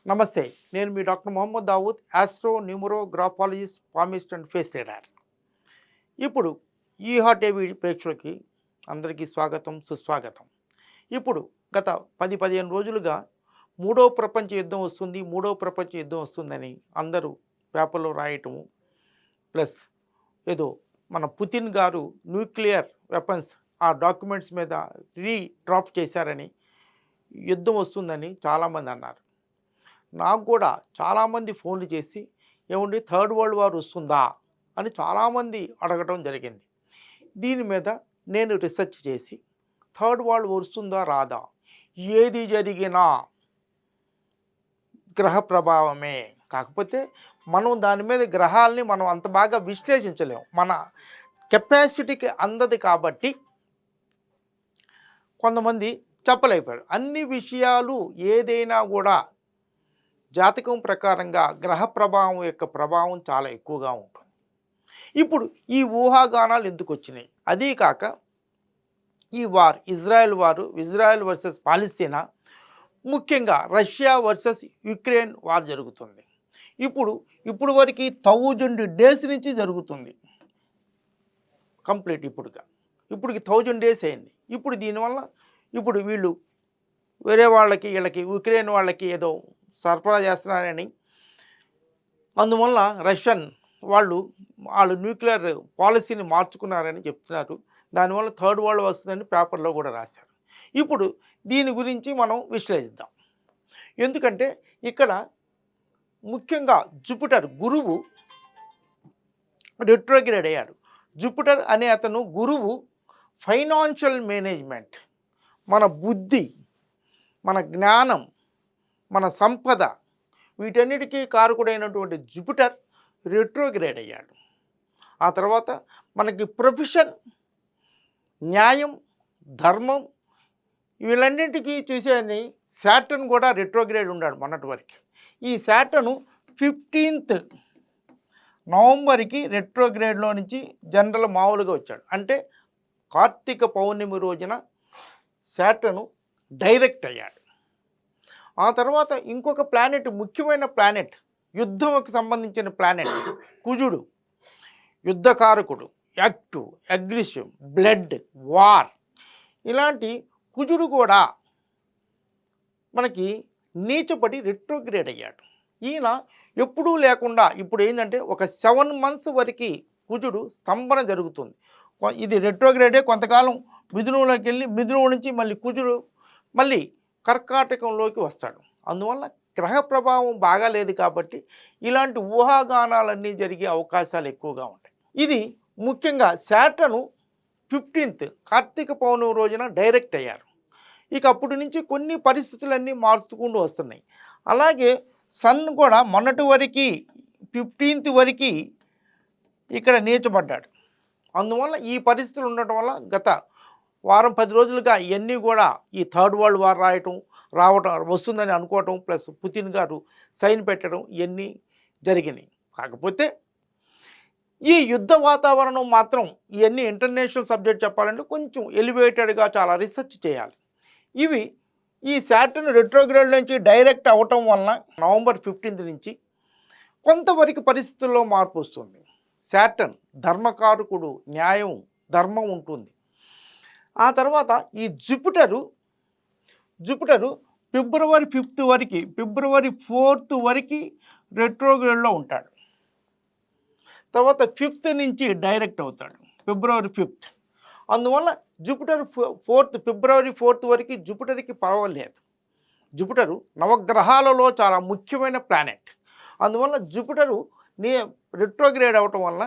నమస్తే. నేను మీ doctor Mohammed Dawood, astro numerographologist, palmist and face reader. ఇప్పుడు ఈ హాట్ టీవీ ప్రేక్షకులకి అందరికీ స్వాగతం, సుస్వాగతం. ఇప్పుడు గత 10-15 రోజులుగా మూడో ప్రపంచ యుద్ధం వస్తుంది, మూడో ప్రపంచ యుద్ధం వస్తుందని అందరూ పేపర్లో రాయటము, ప్లస్ ఏదో మన పుతిన్ గారు న్యూక్లియర్ వెపన్స్ ఆ డాక్యుమెంట్స్ మీద డ్రాప్ చేశారని, యుద్ధం వస్తుందని చాలామంది అన్నారు. నాకు కూడా చాలామంది ఫోన్లు చేసి ఏమండి థర్డ్ వరల్డ్ వార్ వస్తుందా అని చాలామంది అడగటం జరిగింది. దీని మీద నేను రీసెర్చ్ చేసి థర్డ్ వరల్డ్ వస్తుందా రాదా, ఏది జరిగినా గ్రహ ప్రభావమే. కాకపోతే మనం దాని మీద గ్రహాలని మనం అంత బాగా విశ్లేషించలేము, మన కెపాసిటీకి అందది. కాబట్టి కొంతమంది చెప్పలేకపోయారు. అన్ని విషయాలు ఏదైనా కూడా జాతకం ప్రకారంగా గ్రహ ప్రభావం యొక్క ప్రభావం చాలా ఎక్కువగా ఉంటుంది. ఇప్పుడు ఈ ఊహాగానాలు ఎందుకు వచ్చినాయి? అదీ కాక ఈ వార్ ఇజ్రాయెల్ వర్సెస్ పాలస్తీనా, ముఖ్యంగా రష్యా వర్సెస్ యుక్రెయిన్ వార్ జరుగుతుంది. ఇప్పుడు వరకు 1000 డేస్ నుంచి జరుగుతుంది కంప్లీట్. ఇప్పటికి 1000 డేస్ అయింది. ఇప్పుడు దీనివల్ల వీళ్ళు వేరే వాళ్ళకి వీళ్ళకి యుక్రెయిన్ వాళ్ళకి ఏదో సరఫరా చేస్తున్నారని, అందువల్ల రష్యన్ వాళ్ళు న్యూక్లియర్ పాలసీని మార్చుకున్నారని చెప్తున్నారు. దానివల్ల థర్డ్ వరల్డ్ వస్తుందని పేపర్లో కూడా రాశారు. ఇప్పుడు దీని గురించి మనం విశ్లేషిద్దాం. ఎందుకంటే ఇక్కడ ముఖ్యంగా జూపిటర్ గురువు రెట్రోగ్రేడ్ అయ్యాడు. జూపిటర్ అనే అతను గురువు ఫైనాన్షియల్ మేనేజ్మెంట్, మన బుద్ధి, మన జ్ఞానం, మన సంపద, వీటన్నిటికీ కారకుడైనటువంటి జూపిటర్ రెట్రోగ్రేడ్ అయ్యాడు. ఆ తర్వాత మనకి ప్రొఫెషన్, న్యాయం, ధర్మం, వీళ్ళన్నింటికీ చూసేది శాటర్న్ కూడా రెట్రోగ్రేడ్ ఉన్నాడు మొన్నటి వరకు. ఈ శాటర్న్ 15th నవంబర్కి రెట్రోగ్రేడ్లో నుంచి జనరల్ మామూలుగా వచ్చాడు. అంటే కార్తీక పౌర్ణమి రోజున శాటర్న్ డైరెక్ట్ అయ్యాడు. ఆ తర్వాత ఇంకొక ప్లానెట్, ముఖ్యమైన ప్లానెట్, యుద్ధంకి సంబంధించిన ప్లానెట్ కుజుడు, యుద్ధకారకుడు, యాక్టివ్, అగ్రెసివ్, బ్లడ్, వార్, ఇలాంటి కుజుడు కూడా మనకి నీచపడి రెట్రోగ్రేడ్ అయ్యాడు. ఈయన ఎప్పుడూ లేకుండా ఇప్పుడు ఏంటంటే ఒక 7 months వరకు కుజుడు స్తంభన జరుగుతుంది. ఇది రెట్రోగ్రేడే. కొంతకాలం మిథునంలోకి వెళ్ళి మిథునం నుంచి మళ్ళీ కుజుడు మళ్ళీ కర్కాటకంలోకి వస్తాడు. అందువల్ల గ్రహ ప్రభావం బాగా లేదు కాబట్టి ఇలాంటి ఊహాగానాలన్నీ జరిగే అవకాశాలు ఎక్కువగా ఉంటాయి. ఇది ముఖ్యంగా శాటర్న్ 15th కార్తీక పౌర్ణమి రోజున డైరెక్ట్ అయ్యారు. ఇక అప్పటి నుంచి కొన్ని పరిస్థితులన్నీ మార్చుకుంటూ వస్తున్నాయి. అలాగే సన్ కూడా మొన్నటి వరకు 15th వరకు ఇక్కడ నీచబడ్డాడు. అందువల్ల ఈ పరిస్థితులు ఉండటం వల్ల గత వారం 10 రోజులుగా ఇవన్నీ కూడా ఈ థర్డ్ వరల్డ్ వార్ రావటం వస్తుందని అనుకోవటం, ప్లస్ పుతిన్ గారు సైన్ పెట్టడం, ఇవన్నీ జరిగినాయి. కాకపోతే ఈ యుద్ధ వాతావరణం మాత్రం ఇవన్నీ ఇంటర్నేషనల్ సబ్జెక్ట్ చెప్పాలంటే కొంచెం ఎలివేటెడ్గా చాలా రీసెర్చ్ చేయాలి. ఈ శాటర్న్ రెట్రోగ్రేడ్ నుంచి డైరెక్ట్ అవటం వలన నవంబర్ 15th నుంచి కొంతవరకు పరిస్థితుల్లో మార్పు వస్తుంది. శాటర్న్ ధర్మకారకుడు, న్యాయం, ధర్మం ఉంటుంది. ఆ తర్వాత ఈ జూపిటరు ఫిబ్రవరి 5th వరకు, ఫిబ్రవరి 4th వరకు రెట్రోగ్రేడ్లో ఉంటాడు. తర్వాత 5th నుంచి డైరెక్ట్ అవుతాడు, ఫిబ్రవరి 5th. అందువల్ల జూపిటర్ ఫిబ్రవరి 4th వరకు జూపిటర్కి పర్వాలేదు. జూపిటరు నవగ్రహాలలో చాలా ముఖ్యమైన ప్లానెట్. అందువల్ల జూపిటరు రెట్రోగ్రేడ్ అవటం వల్ల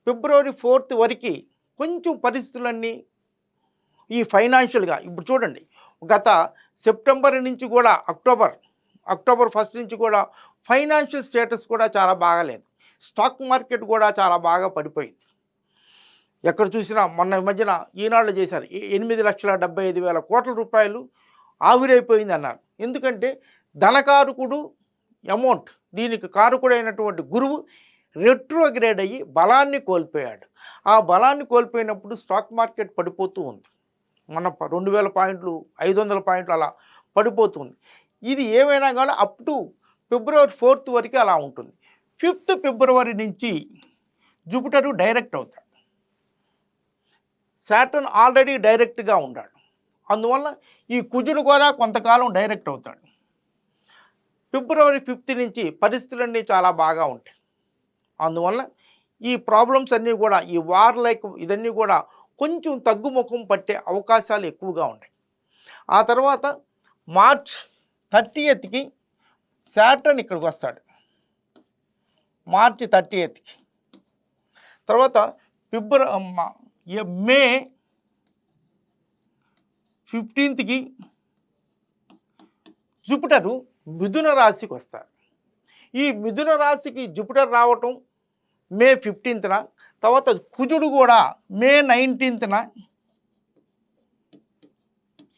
ఫిబ్రవరి 4th వరకు కొంచెం పరిస్థితులన్నీ ఈ ఫైనాన్షియల్గా ఇప్పుడు చూడండి, గత సెప్టెంబర్ నుంచి కూడా అక్టోబర్ 1st నుంచి కూడా ఫైనాన్షియల్ స్టేటస్ కూడా చాలా బాగాలేదు. స్టాక్ మార్కెట్ కూడా చాలా బాగా పడిపోయింది. ఎక్కడ చూసినా మొన్న ఈ మధ్యన ఈనాళ్ళు చేశారు, 8,75,000 కోట్ల రూపాయలు ఆవిరైపోయింది అన్నారు. ఎందుకంటే ధనకారకుడు అమౌంట్, దీనికి కారకుడైనటువంటి గురువు రెట్రోగ్రేడ్ అయ్యి బలాన్ని కోల్పోయాడు. ఆ బలాన్ని కోల్పోయినప్పుడు స్టాక్ మార్కెట్ పడిపోతూ ఉంది. మన 2,000 పాయింట్లు, 500 పాయింట్లు అలా పడిపోతుంది. ఇది ఏమైనా కానీ అప్ టు ఫిబ్రవరి 4 వరకు అలా ఉంటుంది. 5 ఫిబ్రవరి నుంచి జూపిటరు డైరెక్ట్ అవుతాడు. సాటర్న్ ఆల్రెడీ డైరెక్ట్గా ఉన్నాడు. అందువల్ల ఈ కుజుడు కూడా కొంతకాలం డైరెక్ట్ అవుతాడు. ఫిబ్రవరి 5 నుంచి పరిస్థితులన్నీ చాలా బాగా ఉంటాయి. అందువల్ల ఈ ప్రాబ్లమ్స్ అన్నీ కూడా ఈ వార్ లైక్ ఇదన్నీ కూడా కొంచెం తగ్గుముఖం పట్టే అవకాశాలు ఎక్కువగా ఉంటాయి. ఆ తర్వాత మార్చ్ 30కి సాటర్న్ ఇక్కడికి వస్తాడు. మార్చి 30కి తర్వాత మే 15కి జూపిటరు మిథున రాశికి వస్తారు. ఈ మిథున రాశికి జూపిటర్ రావటం మే 15న, తర్వాత కుజుడు కూడా మే 19న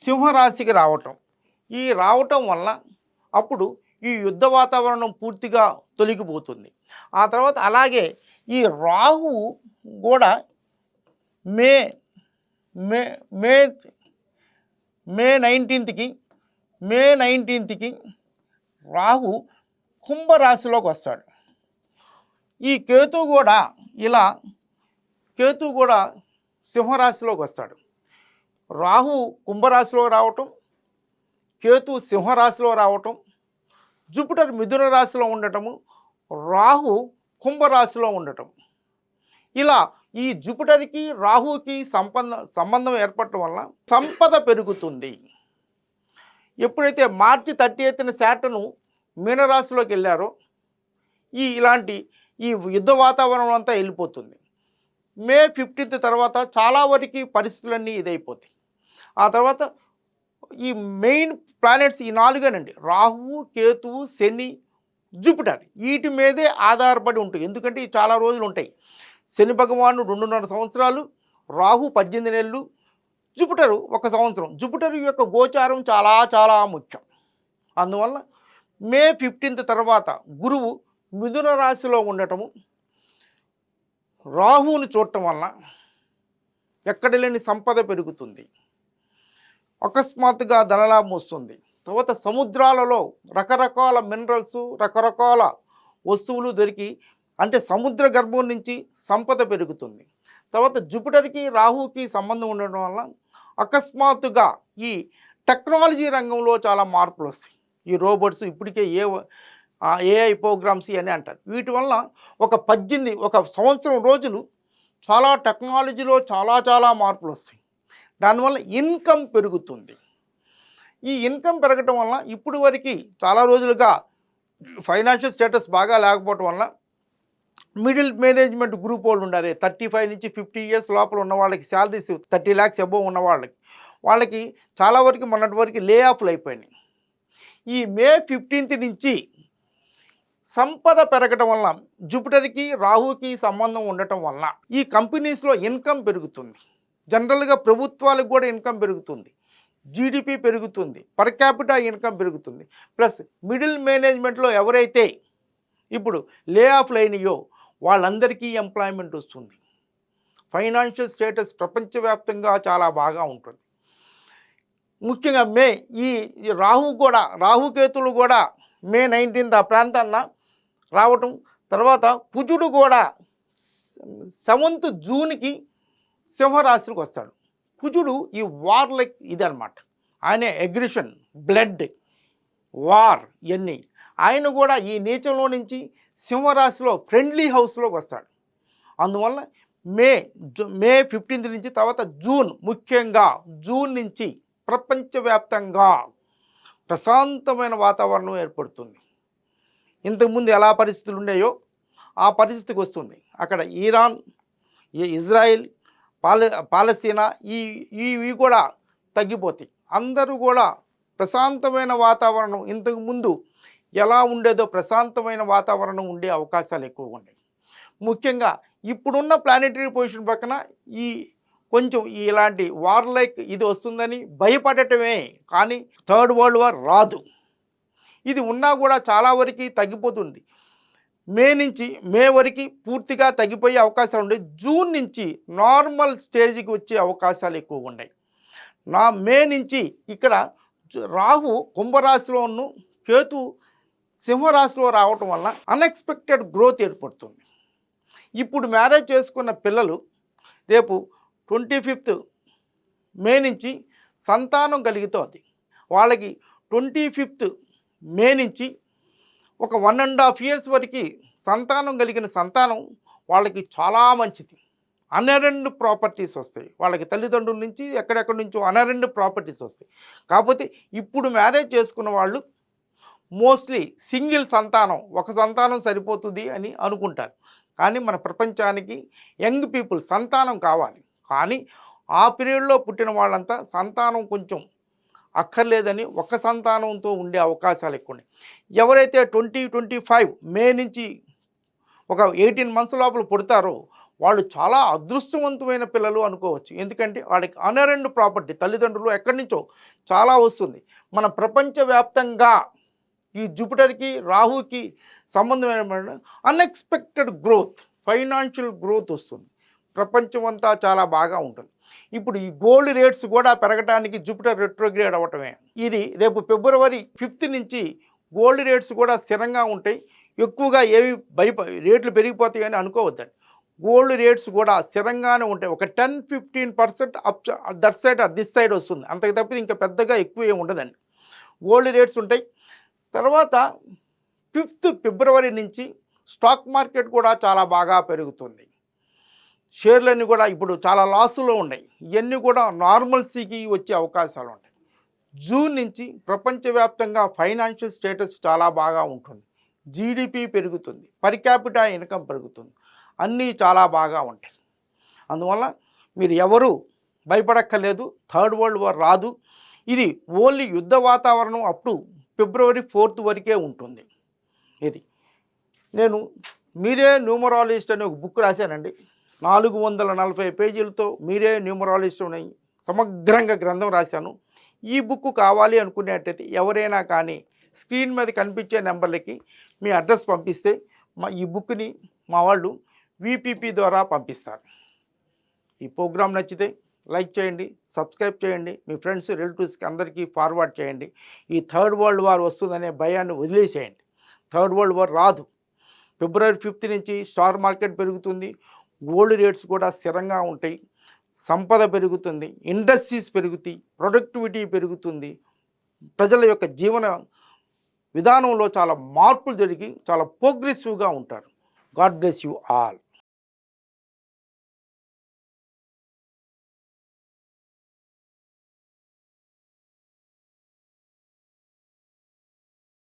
సింహరాశికి రావటం. ఈ రావటం వల్ల అప్పుడు ఈ యుద్ధ వాతావరణం పూర్తిగా తొలగిపోతుంది. ఆ తర్వాత అలాగే ఈ రాహు కూడా మే మే మే మే 19కి రాహు కుంభరాశిలోకి వస్తాడు. ఈ కేతు కూడా సింహరాశిలోకి వస్తాడు. రాహు కుంభరాశిలో రావటం, కేతు సింహరాశిలో రావటం, జూపిటర్ మిథున రాశిలో ఉండటము, రాహు కుంభరాశిలో ఉండటం. ఇలా ఈ జూపిటర్కి రాహుకి సంబంధం ఏర్పడటం వల్ల సంపద పెరుగుతుంది. ఎప్పుడైతే మార్చి 30న సాటర్న్ మీనరాశిలోకి వెళ్ళారో ఇలాంటి ఈ యుద్ధ వాతావరణం అంతా వెళ్ళిపోతుంది. మే 15 తర్వాత చాలా వరకు పరిస్థితులన్నీ ఇదైపోతాయి. ఆ తర్వాత ఈ మెయిన్ ప్లానెట్స్ ఈ 4 రాహువు, కేతువు, శని, జూపిటర్ వీటి మీదే ఆధారపడి ఉంటాయి. ఎందుకంటే ఈ చాలా రోజులు ఉంటాయి. శని భగవాను 2.5 సంవత్సరాలు, రాహు 18 నెలలు, జూపిటరు 1 సంవత్సరం. జూపిటర్ యొక్క గోచారం చాలా చాలా ముఖ్యం. అందువల్ల మే 15 తర్వాత గురువు మిథున రాశిలో ఉండటము, రాహువుని చూడటం వల్ల ఎక్కడ లేని సంపద పెరుగుతుంది. అకస్మాత్తుగా ధనలాభం వస్తుంది. తర్వాత సముద్రాలలో రకరకాల మినరల్స్, రకరకాల వస్తువులు దొరికి అంటే సముద్ర గర్భం నుంచి సంపద పెరుగుతుంది. తర్వాత జూపిటర్కి రాహుకి సంబంధం ఉండడం వల్ల అకస్మాత్తుగా ఈ టెక్నాలజీ రంగంలో చాలా మార్పులు వస్తాయి. ఈ రోబోట్స్ ఇప్పటికే ఏఐ ప్రోగ్రామ్స్ అని అంటారు. వీటి వల్ల ఒక సంవత్సరం రోజులు చాలా టెక్నాలజీలో చాలా చాలా మార్పులు వస్తాయి. దానివల్ల ఇన్కమ్ పెరుగుతుంది. ఈ ఇన్కమ్ పెరగటం వల్ల ఇప్పుడు వరకు చాలా రోజులుగా ఫైనాన్షియల్ స్టేటస్ బాగా లేకపోవటం వల్ల మిడిల్ మేనేజ్మెంట్ గ్రూప్ వాళ్ళు ఉండాలి. 35 నుంచి 50 ఇయర్స్ లోపల ఉన్న వాళ్ళకి శాలరీస్ 30 lakhs అబోవ్ ఉన్న వాళ్ళకి చాలా వరకు మొన్నటి వరకు లే ఆఫ్లు అయిపోయినాయి. ఈ మే 15 నుంచి సంపద పెరగటం వల్ల జూపిటర్కి రాహుకి సంబంధం ఉండటం వల్ల ఈ కంపెనీస్లో ఇన్కమ్ పెరుగుతుంది. జనరల్గా ప్రభుత్వాలకు కూడా ఇన్కమ్ పెరుగుతుంది, జీడిపి పెరుగుతుంది, పర్ క్యాపిటా ఇన్కమ్ పెరుగుతుంది. ప్లస్ మిడిల్ మేనేజ్మెంట్లో ఎవరైతే ఇప్పుడు లే ఆఫ్లు అయినాయో వాళ్ళందరికీ ఎంప్లాయ్మెంట్ వస్తుంది. ఫైనాన్షియల్ స్టేటస్ ప్రపంచవ్యాప్తంగా చాలా బాగా ఉంటుంది. ముఖ్యంగా ఈ రాహుకేతులు కూడా మే 19 ఆ ప్రాంతాన్న రావటం. తర్వాత కుజుడు కూడా 7th జూన్కి సింహరాశికి వస్తాడు. కుజుడు ఈ వార్ లైక్ ఇదనమాట. ఆయన అగ్రెషన్, బ్లడ్, వార్ ఇవన్నీ. ఆయన కూడా ఈ నీచంలో నుంచి సింహరాశిలో ఫ్రెండ్లీ హౌస్లోకి వస్తాడు. అందువల్ల మే 15 నుంచి తర్వాత ముఖ్యంగా జూన్ నుంచి ప్రపంచవ్యాప్తంగా ప్రశాంతమైన వాతావరణం ఏర్పడుతుంది. ఇంతకుముందు ఎలా పరిస్థితులు ఉన్నాయో ఆ పరిస్థితికి వస్తుంది. అక్కడ ఇరాన్, ఇజ్రాయిల్, పాలస్తీనా ఇవి కూడా తగ్గిపోతాయి. అందరూ కూడా ప్రశాంతమైన వాతావరణం, ఇంతకుముందు ఎలా ఉండేదో ప్రశాంతమైన వాతావరణం ఉండే అవకాశాలు ఎక్కువగా ఉన్నాయి. ముఖ్యంగా ఇప్పుడున్న ప్లానెటరీ పొజిషన్ పక్కన కొంచెం ఇలాంటి వార్ లైక్ ఇది వస్తుందని భయపడటమే కానీ థర్డ్ వరల్డ్ వార్ రాదు. ఇది ఉన్నా కూడా చాలా వరకు తగ్గిపోతుంది. మే వరకు పూర్తిగా తగ్గిపోయే అవకాశాలు ఉన్నాయి. జూన్ నుంచి నార్మల్ స్టేజ్కి వచ్చే అవకాశాలు ఎక్కువగా ఉన్నాయి. మే నుంచి ఇక్కడ రాహు కుంభరాశిలోను, కేతు సింహరాశిలో రావటం వల్ల అన్ఎక్స్పెక్టెడ్ గ్రోత్ ఏర్పడుతుంది. ఇప్పుడు మ్యారేజ్ చేసుకున్న పిల్లలు రేపు 25th మే నుంచి సంతానం కలుగుతుంది. వాళ్ళకి 25th మే నుంచి ఒక 1.5 years వరకు సంతానం కలిగిన సంతానం వాళ్ళకి చాలా మంచిది. అనరెండ్ ప్రాపర్టీస్ వస్తాయి వాళ్ళకి, తల్లిదండ్రుల నుంచి ఎక్కడెక్కడి నుంచో అనరెండ్ ప్రాపర్టీస్ వస్తాయి. కాకపోతే ఇప్పుడు మ్యారేజ్ చేసుకున్న వాళ్ళు మోస్ట్లీ సింగిల్ సంతానం, ఒక సంతానం సరిపోతుంది అని అనుకుంటారు. కానీ మన ప్రపంచానికి యంగ్ పీపుల్ సంతానం కావాలి. కానీ ఆ పీరియడ్లో పుట్టిన వాళ్ళంతా సంతానం కొంచెం అక్కర్లేదని ఒక సంతానంతో ఉండే అవకాశాలు ఎక్కువ ఉన్నాయి. ఎవరైతే 2025 మే నుంచి ఒక 18 months లోపల పుడతారో వాళ్ళు చాలా అదృష్టవంతమైన పిల్లలు అనుకోవచ్చు. ఎందుకంటే వాళ్ళకి అనరెండ్ ప్రాపర్టీ తల్లిదండ్రులు ఎక్కడి నుంచో చాలా వస్తుంది. మన ప్రపంచవ్యాప్తంగా ఈ జూపిటర్కి రాహుకి సంబంధమైన అన్ఎక్స్పెక్టెడ్ గ్రోత్, ఫైనాన్షియల్ గ్రోత్ వస్తుంది. ప్రపంచం అంతా చాలా బాగా ఉంటుంది. ఇప్పుడు ఈ గోల్డ్ రేట్స్ కూడా పెరగడానికి జూపిటర్ రెట్రోగ్రేడ్ అవ్వటమే. ఇది రేపు February 5th నుంచి గోల్డ్ రేట్స్ కూడా స్థిరంగా ఉంటాయి. ఎక్కువగా ఏవి రేట్లు పెరిగిపోతాయని అనుకోవద్దండి. గోల్డ్ రేట్స్ కూడా స్థిరంగానే ఉంటాయి. ఒక 10-15% up that side or this side వస్తుంది. అంతకు తప్పితే ఇంకా పెద్దగా ఎక్కువ ఏమి ఉండదండి. గోల్డ్ రేట్స్ ఉంటాయి. తర్వాత 5th February నుంచి స్టాక్ మార్కెట్ కూడా చాలా బాగా పెరుగుతుంది. షేర్లన్నీ కూడా ఇప్పుడు చాలా లాసులో ఉన్నాయి. ఇవన్నీ కూడా నార్మల్సీకి వచ్చే అవకాశాలు ఉంటాయి. జూన్ నుంచి ప్రపంచవ్యాప్తంగా ఫైనాన్షియల్ స్టేటస్ చాలా బాగా ఉంటుంది. జీడిపి పెరుగుతుంది, పర్ క్యాపిటా ఇన్కమ్ పెరుగుతుంది, అన్నీ చాలా బాగా ఉంటాయి. అందువల్ల మీరు ఎవరు భయపడక్కర్లేదు. థర్డ్ వరల్డ్ వార్ రాదు. ఇది ఓన్లీ యుద్ధ వాతావరణం అప్పుడు February 4th వరకే ఉంటుంది. ఇది నేను మీరే న్యూమరాలజిస్ట్ అనే ఒక బుక్ రాశానండి. 440 పేజీలతో మీరే న్యూమరాలజిస్ట్ అని సమగ్రంగా గ్రంథం రాశాను. ఈ బుక్ కావాలి అనుకునేటైతే ఎవరైనా కానీ స్క్రీన్ మీద కనిపించే నెంబర్లకి మీ అడ్రస్ పంపిస్తే ఈ బుక్ని మా వాళ్ళు VPP ద్వారా పంపిస్తారు. ఈ ప్రోగ్రాం నచ్చితే లైక్ చేయండి, సబ్స్క్రైబ్ చేయండి, మీ ఫ్రెండ్స్ రిలేటివ్స్కి అందరికీ ఫార్వర్డ్ చేయండి. ఈ థర్డ్ వరల్డ్ వార్ వస్తుందనే భయాన్ని వదిలేసేయండి. థర్డ్ వరల్డ్ వార్ రాదు. February 5th నుంచి స్టాక్ మార్కెట్ పెరుగుతుంది, గోల్డ్ రేట్స్ కూడా స్థిరంగా ఉంటాయి, సంపద పెరుగుతుంది, ఇండస్ట్రీస్ పెరుగుతాయి, ప్రొడక్టివిటీ పెరుగుతుంది, ప్రజల యొక్క జీవన విధానంలో చాలా మార్పులు జరిగి చాలా ప్రోగ్రెసివ్గా ఉంటారు. God bless you all.